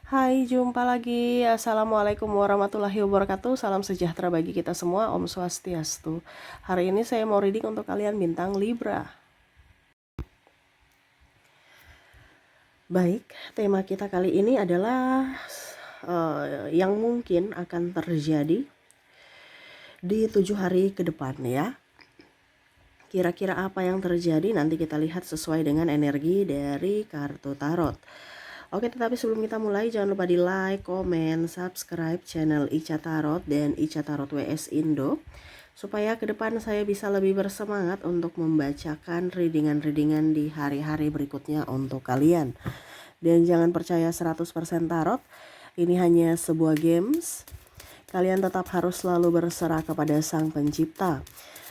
Hai, jumpa lagi. Assalamualaikum warahmatullahi wabarakatuh. Salam sejahtera bagi kita semua. Om Swastiastu. Hari ini saya mau reading untuk kalian bintang Libra. Baik, tema kita kali ini adalah yang mungkin akan terjadi di 7 hari ke depan ya. Kira-kira apa yang terjadi nanti kita lihat sesuai dengan energi dari kartu tarot. Oke, tetapi sebelum kita mulai jangan lupa di like, komen, subscribe channel Ica Tarot dan Ica Tarot WS Indo supaya ke depan saya bisa lebih bersemangat untuk membacakan readingan-readingan di hari-hari berikutnya untuk kalian. Dan jangan percaya 100% tarot, ini hanya sebuah games. Kalian tetap harus selalu berserah kepada Sang Pencipta.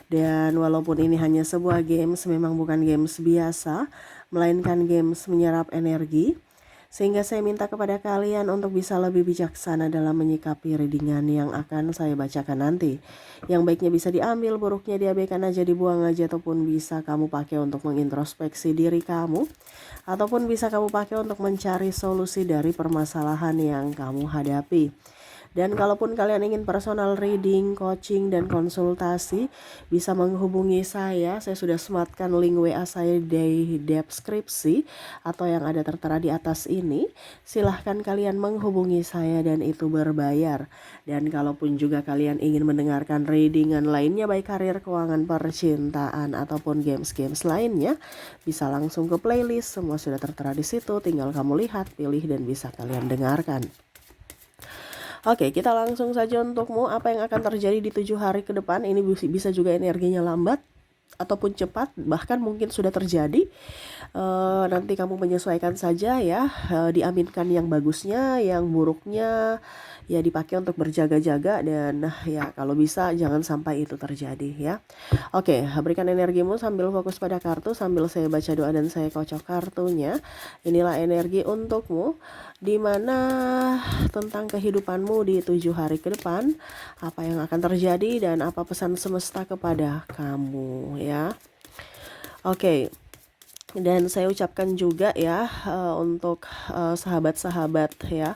Dan walaupun ini hanya sebuah games, memang bukan games biasa, melainkan games menyerap energi. Sehingga saya minta kepada kalian untuk bisa lebih bijaksana dalam menyikapi readingan yang akan saya bacakan nanti. Yang baiknya bisa diambil, buruknya diabaikan aja, dibuang aja, ataupun bisa kamu pakai untuk mengintrospeksi diri kamu. Ataupun bisa kamu pakai untuk mencari solusi dari permasalahan yang kamu hadapi. Dan kalaupun kalian ingin personal reading, coaching, dan konsultasi, bisa menghubungi saya. Saya sudah sematkan link WA saya di deskripsi atau yang ada tertera di atas ini. Silahkan kalian menghubungi saya dan itu berbayar. Dan kalaupun juga kalian ingin mendengarkan readingan lainnya, baik karir, keuangan, percintaan, ataupun games-games lainnya, bisa langsung ke playlist. Semua sudah tertera di situ. Tinggal kamu lihat, pilih, dan bisa kalian dengarkan. Oke, kita langsung saja untukmu. Apa yang akan terjadi di 7 hari ke depan? Ini bisa juga energinya lambat ataupun cepat, bahkan mungkin sudah terjadi. Nanti kamu menyesuaikan saja ya. Diaminkan yang bagusnya, yang buruknya ya dipakai untuk berjaga-jaga. Dan ya kalau bisa jangan sampai itu terjadi ya. Oke, berikan energimu sambil fokus pada kartu, sambil saya baca doa dan saya kocok kartunya. Inilah energi untukmu, dimana tentang kehidupanmu di 7 hari ke depan, apa yang akan terjadi dan apa pesan semesta kepada kamu ya. Oke. Dan saya ucapkan juga ya untuk sahabat-sahabat ya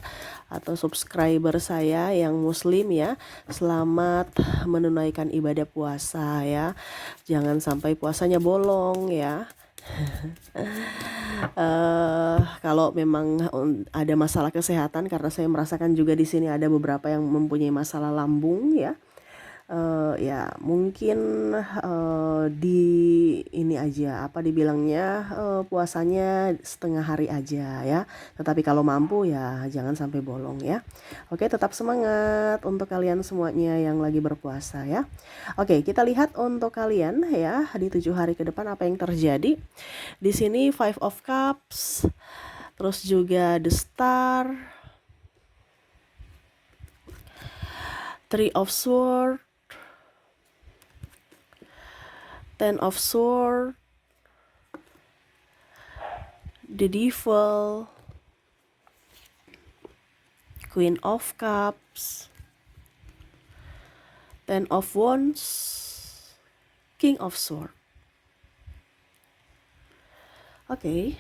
atau subscriber saya yang muslim ya, selamat menunaikan ibadah puasa ya. Jangan sampai puasanya bolong ya. Kalau memang ada masalah kesehatan, karena saya merasakan juga di sini ada beberapa yang mempunyai masalah lambung ya. Ya mungkin di ini aja apa dibilangnya puasanya setengah hari aja ya, tetapi kalau mampu ya jangan sampai bolong ya. Oke, tetap semangat untuk kalian semuanya yang lagi berpuasa ya. Oke, kita lihat untuk kalian ya di 7 hari ke depan apa yang terjadi. Di sini Five of Cups, terus juga The Star, Three of Swords, Ten of Swords, the Devil, Queen of Cups, Ten of Wands, King of Swords. Oke.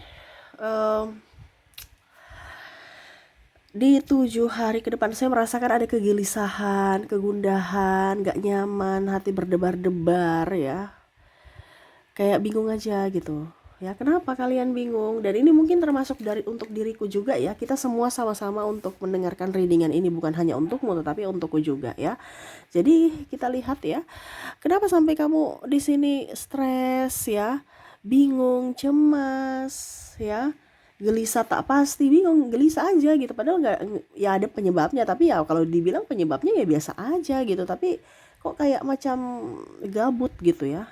Di 7 hari ke depan saya merasakan ada kegelisahan, kegundahan, gak nyaman, hati berdebar-debar ya. Kayak bingung aja gitu. Ya, kenapa kalian bingung? Dan ini mungkin termasuk untuk diriku juga ya. Kita semua sama-sama untuk mendengarkan readingan ini, bukan hanya untukmu tetapi untukku juga ya. Jadi kita lihat ya. Kenapa sampai kamu di sini stres ya? Bingung, cemas ya. Gelisah tak pasti, bingung, gelisah aja gitu. Padahal nggak ya ada penyebabnya, tapi ya kalau dibilang penyebabnya ya biasa aja gitu. Tapi kok kayak macam gabut gitu ya.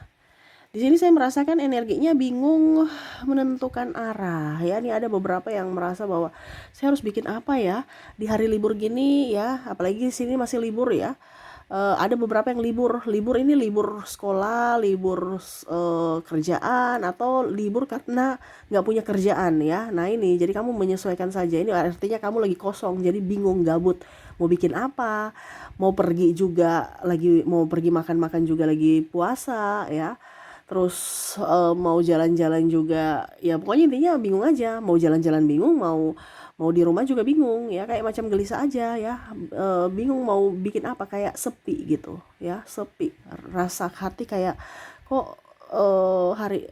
Di sini saya merasakan energinya bingung menentukan arah ya. Ini ada beberapa yang merasa bahwa saya harus bikin apa ya di hari libur gini ya, apalagi di sini masih libur ya. Ada beberapa yang libur ini libur sekolah, libur kerjaan, atau libur karena nggak punya kerjaan ya. Nah ini jadi kamu menyesuaikan saja. Ini artinya kamu lagi kosong, jadi bingung, gabut, mau bikin apa, mau pergi juga lagi, mau pergi makan-makan juga lagi puasa ya. Terus mau jalan-jalan juga ya, pokoknya intinya bingung aja, mau jalan-jalan bingung, mau mau di rumah juga bingung ya, kayak macam gelisah aja ya, bingung mau bikin apa, kayak sepi gitu ya, sepi, rasa hati kayak kok eh, hari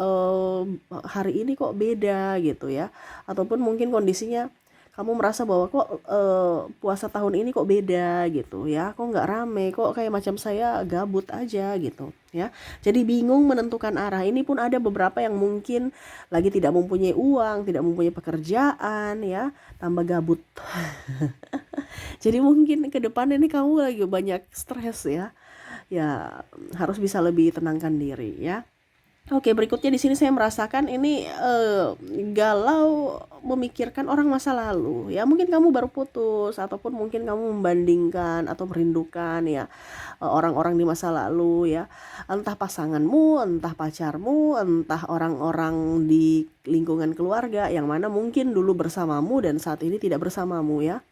eh, hari ini kok beda gitu ya, ataupun mungkin kondisinya kamu merasa bahwa kok puasa tahun ini kok beda gitu ya, kok nggak rame, kok kayak macam saya gabut aja gitu ya. Jadi bingung menentukan arah. Ini pun ada beberapa yang mungkin lagi tidak mempunyai uang, tidak mempunyai pekerjaan ya, tambah gabut. Jadi mungkin ke depan ini kamu lagi banyak stres ya. Ya harus bisa lebih tenangkan diri ya. Oke, berikutnya di sini saya merasakan ini galau memikirkan orang masa lalu. Ya, mungkin kamu baru putus ataupun mungkin kamu membandingkan atau merindukan ya orang-orang di masa lalu ya. Entah pasanganmu, entah pacarmu, entah orang-orang di lingkungan keluarga yang mana mungkin dulu bersamamu dan saat ini tidak bersamamu ya.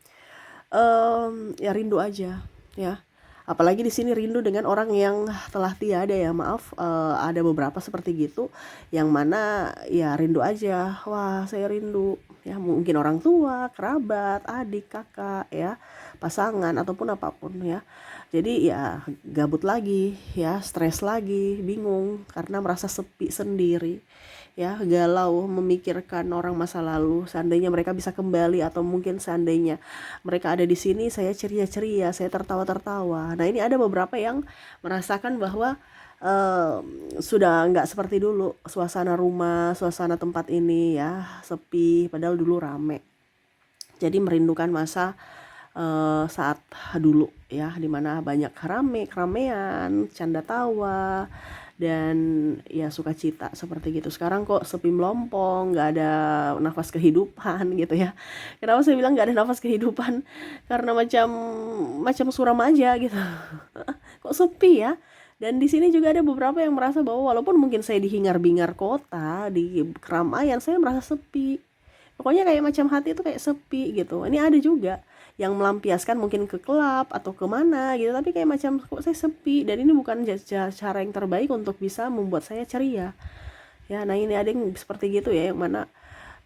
Ya rindu aja ya. Apalagi di sini rindu dengan orang yang telah tiada ya, maaf, ada beberapa seperti gitu, yang mana ya rindu aja, wah saya rindu, ya mungkin orang tua, kerabat, adik, kakak ya, pasangan ataupun apapun ya. Jadi ya gabut lagi ya, stres lagi, bingung karena merasa sepi sendiri ya, galau memikirkan orang masa lalu, seandainya mereka bisa kembali atau mungkin seandainya mereka ada di sini saya ceria-ceria, saya tertawa-tertawa. Nah ini ada beberapa yang merasakan bahwa eh, sudah nggak seperti dulu suasana rumah, suasana tempat ini ya, sepi padahal dulu rame. Jadi merindukan masa saat dulu ya, dimana banyak keramaian, canda tawa, dan ya sukacita seperti gitu. Sekarang kok sepi melompong, nggak ada nafas kehidupan gitu ya. Kenapa saya bilang nggak ada nafas kehidupan? Karena macam macam suram aja gitu. Kok sepi ya? Dan di sini juga ada beberapa yang merasa bahwa walaupun mungkin saya di hingar-bingar kota, di keramaian, saya merasa sepi. Pokoknya kayak macam hati itu kayak sepi gitu. Ini ada juga yang melampiaskan mungkin ke klub atau kemana gitu, tapi kayak macam kok saya sepi, dan ini bukan cara yang terbaik untuk bisa membuat saya ceria ya. Nah ini ada yang seperti gitu ya, yang mana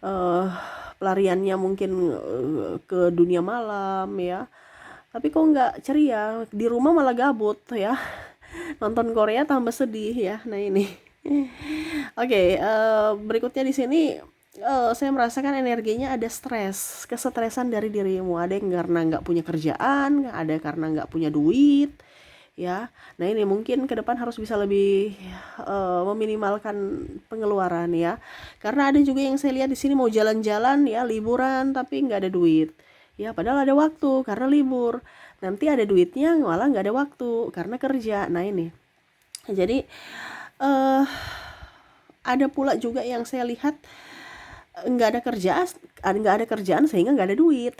eh pelariannya mungkin ke dunia malam ya, tapi kok nggak ceria, di rumah malah gabut ya, nonton Korea tambah sedih ya. Nah ini oke, berikutnya di sini saya merasakan energinya ada stres, kesetresan dari dirimu. Ada yang karena nggak punya kerjaan, ada karena nggak punya duit, ya. Nah ini mungkin ke depan harus bisa lebih meminimalkan pengeluaran ya. Karena ada juga yang saya lihat di sini mau jalan-jalan ya, liburan tapi nggak ada duit. Ya padahal ada waktu karena libur. Nanti ada duitnya malah nggak ada waktu karena kerja. Nah ini. Jadi eh ada pula juga yang saya lihat nggak ada kerjaan sehingga nggak ada duit.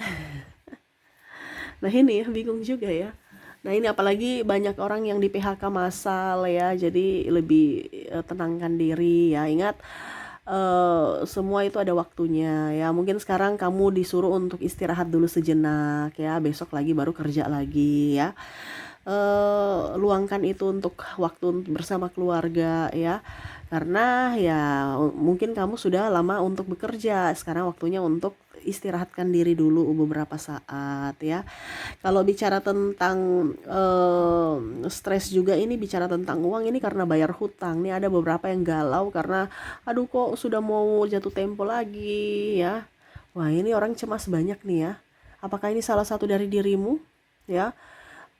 Nah ini bingung juga ya. Nah ini apalagi banyak orang yang di PHK massal ya, jadi lebih tenangkan diri ya. Ingat semua itu ada waktunya ya. Mungkin sekarang kamu disuruh untuk istirahat dulu sejenak ya, besok lagi baru kerja lagi ya. Luangkan itu untuk waktu bersama keluarga ya, karena ya mungkin kamu sudah lama untuk bekerja, sekarang waktunya untuk istirahatkan diri dulu beberapa saat ya. Kalau bicara tentang stres juga, ini bicara tentang uang, ini karena bayar hutang nih. Ada beberapa yang galau karena aduh kok sudah mau jatuh tempo lagi ya. Wah ini orang cemas banyak nih ya, apakah ini salah satu dari dirimu ya?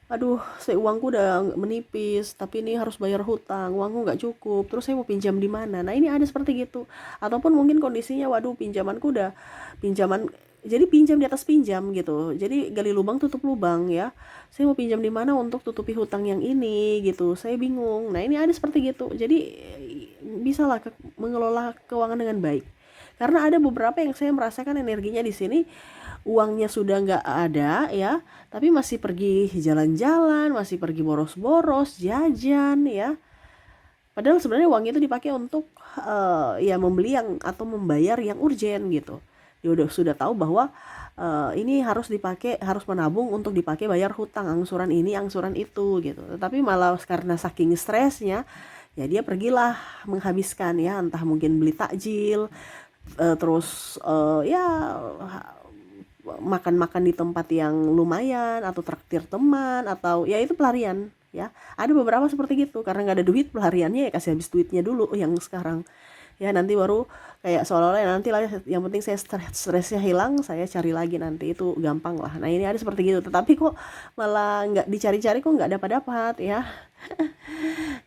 Aduh, saya uangku udah menipis, tapi ini harus bayar hutang, uangku nggak cukup, terus saya mau pinjam di mana? Nah ini ada seperti gitu. Ataupun mungkin kondisinya, waduh pinjamanku udah pinjaman, jadi pinjam di atas pinjam gitu. Jadi gali lubang tutup lubang ya. Saya mau pinjam di mana untuk tutupi hutang yang ini gitu. Saya bingung. Nah ini ada seperti gitu. Jadi bisalah mengelola keuangan dengan baik. Karena ada beberapa yang saya merasakan energinya di sini, uangnya sudah nggak ada ya, tapi masih pergi jalan-jalan, masih pergi boros-boros, jajan ya. Padahal sebenarnya uang itu dipakai untuk ya membeli yang atau membayar yang urgen gitu. Dia sudah tahu bahwa ini harus dipakai, harus menabung untuk dipakai bayar hutang, angsuran ini, angsuran itu gitu. Tetapi malah karena saking stresnya, ya dia pergilah menghabiskan ya, entah mungkin beli takjil, terus ya makan-makan di tempat yang lumayan atau traktir teman atau ya itu pelarian ya. Ada beberapa seperti gitu, karena nggak ada duit pelariannya ya kasih habis duitnya dulu yang sekarang ya, nanti baru kayak seolah-olah ya nanti lah yang penting saya stresnya hilang saya cari lagi, nanti itu gampang lah. Nah ini ada seperti gitu, tetapi kok malah nggak dicari-cari, kok nggak dapat-dapat ya.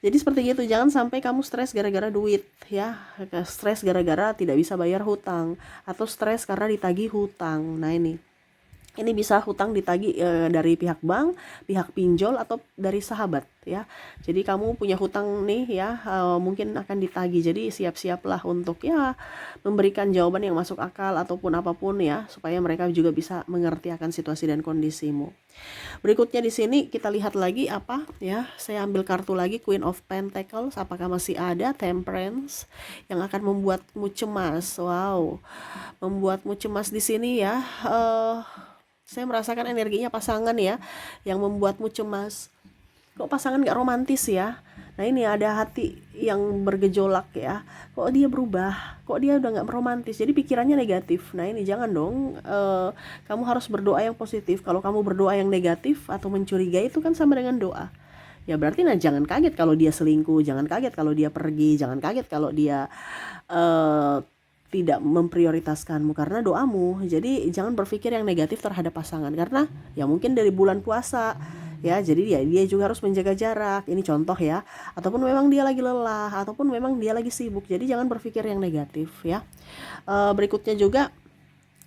Jadi seperti gitu, jangan sampai kamu stres gara-gara duit ya, stres gara-gara tidak bisa bayar hutang, atau stres karena ditagih hutang. Nah ini bisa hutang ditagih dari pihak bank, pihak pinjol, atau dari sahabat ya. Jadi kamu punya hutang nih ya, mungkin akan ditagih. Jadi siap-siaplah untuk ya memberikan jawaban yang masuk akal ataupun apapun ya, supaya mereka juga bisa mengerti akan situasi dan kondisimu. Berikutnya di sini kita lihat lagi apa ya. Saya ambil kartu lagi, Queen of Pentacles. Apakah masih ada Temperance yang akan membuatmu cemas? Wow, membuatmu cemas di sini ya. Saya merasakan energinya pasangan ya yang membuatmu cemas. Kok pasangan gak romantis ya? Nah ini ada hati yang bergejolak ya. Kok dia berubah? Kok dia udah gak romantis? Jadi pikirannya negatif. Nah ini jangan dong. Kamu harus berdoa yang positif. Kalau kamu berdoa yang negatif atau mencurigai, itu kan sama dengan doa. Ya berarti jangan kaget kalau dia selingkuh, jangan kaget kalau dia pergi, jangan kaget kalau dia tidak memprioritaskanmu karena doamu. Jadi jangan berpikir yang negatif terhadap pasangan, karena ya mungkin dari bulan puasa ya, jadi dia juga harus menjaga jarak. Ini contoh ya, ataupun memang dia lagi lelah, ataupun memang dia lagi sibuk. Jadi jangan berpikir yang negatif ya. Berikutnya juga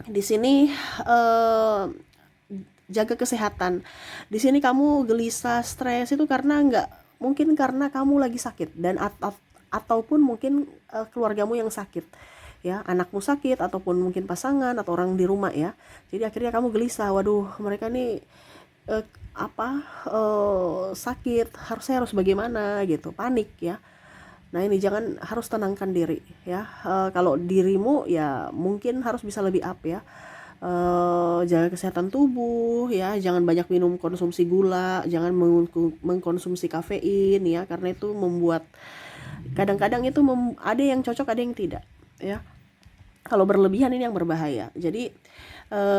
di sini jaga kesehatan. Di sini kamu gelisah, stres itu karena mungkin karena kamu lagi sakit, dan ataupun mungkin keluargamu yang sakit ya, anakmu sakit, ataupun mungkin pasangan atau orang di rumah ya. Jadi akhirnya kamu gelisah, waduh mereka nih sakit, saya harus bagaimana gitu, panik ya. Nah ini jangan, harus tenangkan diri ya. Kalau dirimu ya mungkin harus bisa lebih up ya. Jaga kesehatan tubuh ya, jangan banyak minum konsumsi gula, jangan mengkonsumsi kafein ya, karena itu membuat kadang-kadang itu ada yang cocok, ada yang tidak ya. Kalau berlebihan ini yang berbahaya. Jadi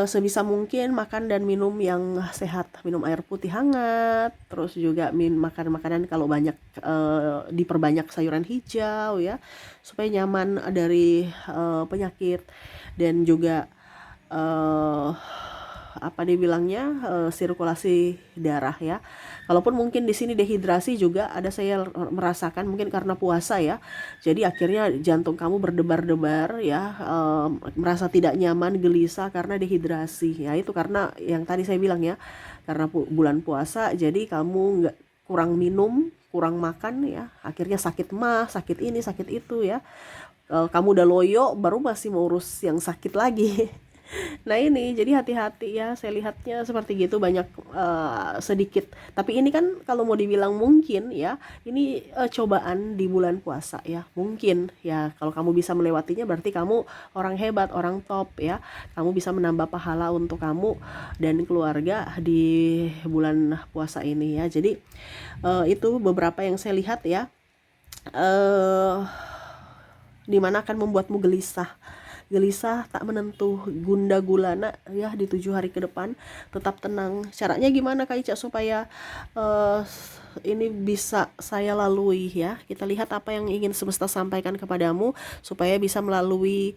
sebisa mungkin makan dan minum yang sehat, minum air putih hangat, terus juga makan makanan kalau banyak diperbanyak sayuran hijau ya, supaya nyaman dari penyakit, dan juga apa dibilangnya sirkulasi darah ya. Kalaupun mungkin di sini dehidrasi juga ada, saya merasakan mungkin karena puasa ya. Jadi akhirnya jantung kamu berdebar-debar ya, merasa tidak nyaman, gelisah karena dehidrasi. Ya itu karena yang tadi saya bilang ya, karena bulan puasa, jadi kamu nggak, kurang minum, kurang makan ya, akhirnya sakit mah, sakit ini, sakit itu ya. Kamu udah loyo, baru masih mau urus yang sakit lagi. Nah ini jadi hati-hati ya, saya lihatnya seperti gitu, banyak sedikit. Tapi ini kan kalau mau dibilang mungkin ya, ini cobaan di bulan puasa ya. Mungkin ya, kalau kamu bisa melewatinya berarti kamu orang hebat, orang top ya. Kamu bisa menambah pahala untuk kamu dan keluarga di bulan puasa ini ya. Jadi itu beberapa yang saya lihat ya, dimana akan membuatmu gelisah, tak menentu, gunda gulana ya di 7 hari ke depan. Tetap tenang. Caranya gimana Kak Ica supaya ini bisa saya lalui ya? Kita lihat apa yang ingin semesta sampaikan kepadamu supaya bisa melalui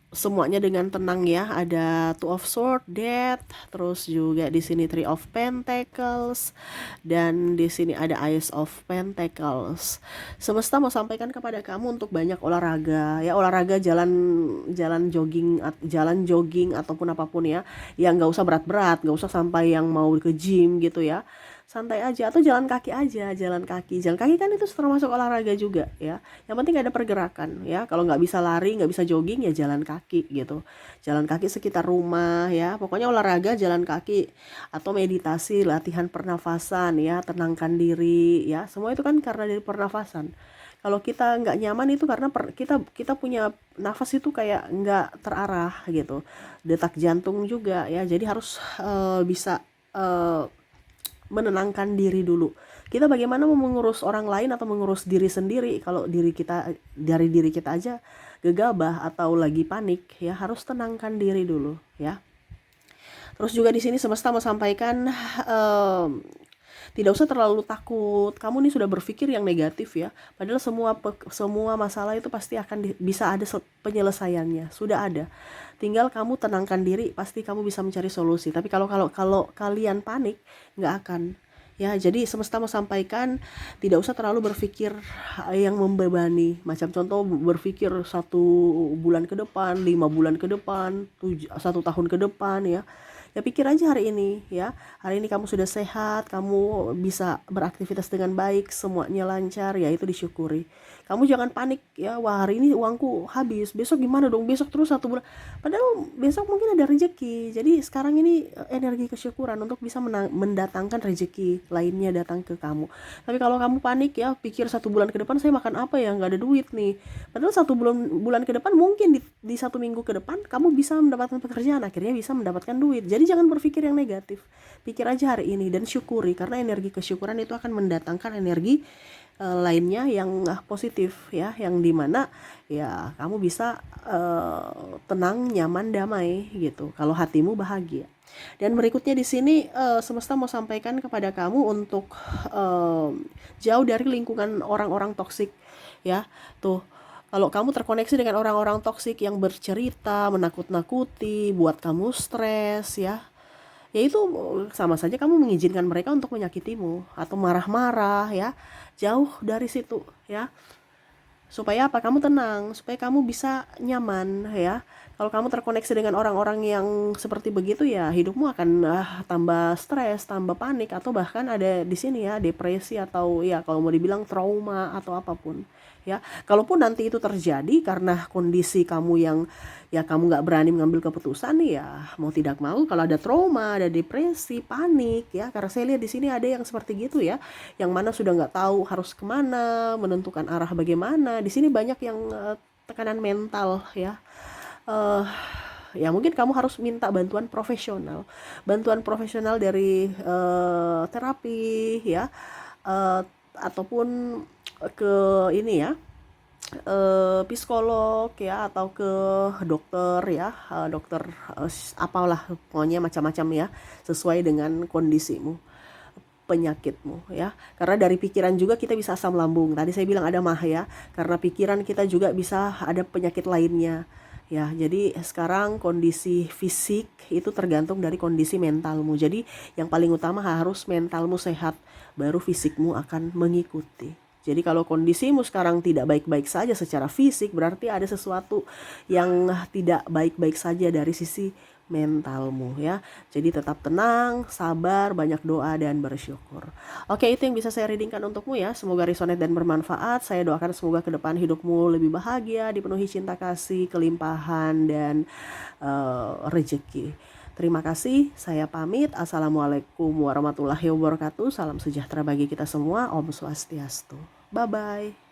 semuanya dengan tenang ya. Ada Two of Swords, Death, terus juga di sini Three of Pentacles, dan di sini ada Ace of Pentacles. Semesta mau sampaikan kepada kamu untuk banyak olahraga ya, olahraga jalan jogging ataupun apapun ya. Yang nggak usah berat-berat, nggak usah sampai yang mau ke gym gitu ya. Santai aja, atau jalan kaki aja. Jalan kaki kan itu termasuk olahraga juga ya. Yang penting ada pergerakan ya. Kalau nggak bisa lari, nggak bisa jogging ya jalan kaki gitu. Jalan kaki sekitar rumah ya. Pokoknya olahraga jalan kaki, atau meditasi, latihan pernafasan ya, tenangkan diri ya. Semua itu kan karena dari pernafasan. Kalau kita nggak nyaman itu karena kita punya nafas itu kayak nggak terarah gitu. Detak jantung juga ya. Jadi harus bisa menenangkan diri dulu Kita bagaimana mau mengurus orang lain atau mengurus diri sendiri kalau dari diri kita aja gegabah atau lagi panik ya, harus tenangkan diri dulu ya. Terus juga di sini semesta mau sampaikan tidak usah terlalu takut. Kamu nih sudah berpikir yang negatif ya. Padahal semua masalah itu pasti akan bisa ada penyelesaiannya. Sudah ada. Tinggal kamu tenangkan diri, pasti kamu bisa mencari solusi. Tapi kalau kalian panik, nggak akan. Ya, jadi semesta mau sampaikan tidak usah terlalu berpikir yang membebani. Macam contoh berpikir 1 bulan ke depan, 5 bulan ke depan, 1 tahun ke depan ya. Ya pikir aja hari ini ya. Hari ini kamu sudah sehat, kamu bisa beraktivitas dengan baik, semuanya lancar, ya itu disyukuri. Kamu jangan panik ya, wah hari ini uangku habis, besok gimana dong, besok terus 1 bulan. Padahal besok mungkin ada rezeki. Jadi sekarang ini energi kesyukuran untuk bisa mendatangkan rezeki lainnya datang ke kamu. Tapi kalau kamu panik ya, pikir 1 bulan ke depan saya makan apa ya, nggak ada duit nih. Padahal 1 bulan ke depan mungkin di 1 minggu ke depan kamu bisa mendapatkan pekerjaan, akhirnya bisa mendapatkan duit. Jadi jangan berpikir yang negatif, pikir aja hari ini dan syukuri, karena energi kesyukuran itu akan mendatangkan energi lainnya yang positif ya, yang dimana ya kamu bisa tenang, nyaman, damai gitu kalau hatimu bahagia. Dan berikutnya di sini semesta mau sampaikan kepada kamu untuk jauh dari lingkungan orang-orang toksik ya. Tuh, kalau kamu terkoneksi dengan orang-orang toksik yang bercerita, menakut-nakuti, buat kamu stres ya, ya itu sama saja kamu mengizinkan mereka untuk menyakitimu atau marah-marah ya. Jauh dari situ ya, supaya apa, kamu tenang, supaya kamu bisa nyaman ya. Kalau kamu terkoneksi dengan orang-orang yang seperti begitu ya, hidupmu akan tambah stres, tambah panik, atau bahkan ada di sini ya depresi, atau ya kalau mau dibilang trauma atau apapun ya. Kalaupun nanti itu terjadi karena kondisi kamu yang ya kamu nggak berani mengambil keputusan nih ya, mau tidak mau kalau ada trauma, ada depresi, panik ya, karena saya lihat di sini ada yang seperti gitu ya, yang mana sudah nggak tahu harus kemana, menentukan arah bagaimana. Di sini banyak yang tekanan mental ya. Ya mungkin kamu harus minta bantuan profesional dari terapi ya, ataupun ke ini ya, psikolog ya, atau ke dokter ya, dokter apalah pokoknya macam-macam ya, sesuai dengan kondisimu, penyakitmu ya. Karena dari pikiran juga kita bisa asam lambung. Tadi saya bilang ada mah ya. Karena pikiran kita juga bisa ada penyakit lainnya. Ya, jadi sekarang kondisi fisik itu tergantung dari kondisi mentalmu. Jadi yang paling utama harus mentalmu sehat, baru fisikmu akan mengikuti. Jadi kalau kondisimu sekarang tidak baik-baik saja secara fisik, berarti ada sesuatu yang tidak baik-baik saja dari sisi mentalmu ya. Jadi tetap tenang, sabar, banyak doa dan bersyukur. Oke, itu yang bisa saya readingkan untukmu ya. Semoga resonate dan bermanfaat. Saya doakan semoga ke depan hidupmu lebih bahagia, dipenuhi cinta kasih, kelimpahan dan rezeki. Terima kasih, saya pamit. Assalamualaikum warahmatullahi wabarakatuh. Salam sejahtera bagi kita semua. Om Swastiastu. Bye-bye.